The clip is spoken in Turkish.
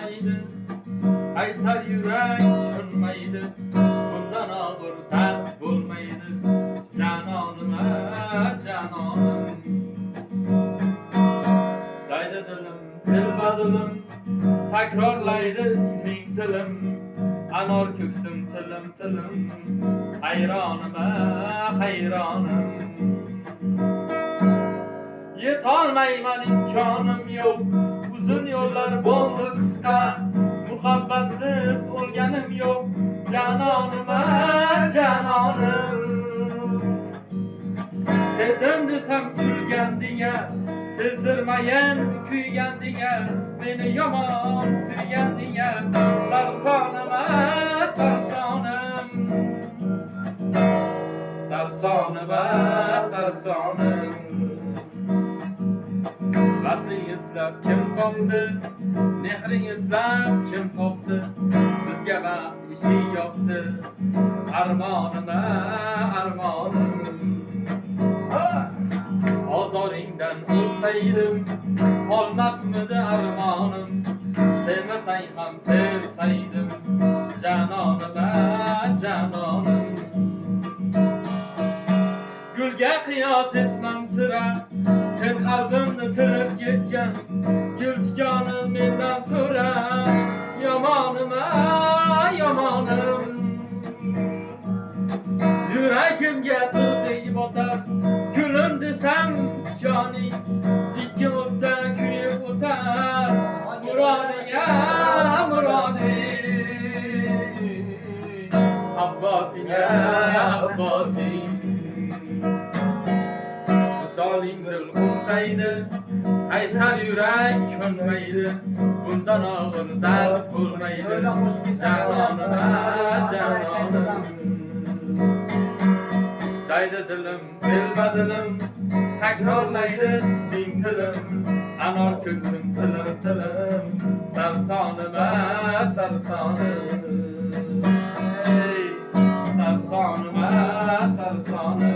olmaydı, Kaysar yürek könmaydı, bundan ağır dert bulmaydı, cananıma cananım. Daydı dilim, dilba dilim, takrarlaydı isming dilim, anor köksüm tilim tilim, hayranıma hayranım. Yetolmayman imkonim yo'q, uzun yo'llar bo'ldi qisqa, muhabbatsiz o'lganim yo'q, janonima janonim. Sevdim desam kulgandinga, sezdirmagan kuygandinga, meni yomon suygandinga, sarsonima sarsonim. Sarsonima sarsonim. Vasling izlab kim topdi, mehring izlab kim topdi, bizga vaqt eshik yopdi, armonima armonim. Ozoringdan o'lsaydim, qolmasmidi armonim, sevmasang ham sevsaydim, janonima janonim. Gulga qiyos etmam sira, sen qalbimni tilib ketgan, gul tikonim mendan so'ra, yomonima yomonim. Yuragimga turdek botar, kulim desam tikoning, ikki o'tda kuyib o'tar, murodinga muroding, Abbosinga Abbosing. Misoling dil qo'nsaydi, Qaysar yurak ko'nmaydi, bundan og'ir dard bo'lmaydi, janonima janonim. Daydi dilim, dilba dilim, takrorlaydi isming tilim, anor ko'ksim tilim tilim, sarsonima sarsonim. Sarsonima sarsonim.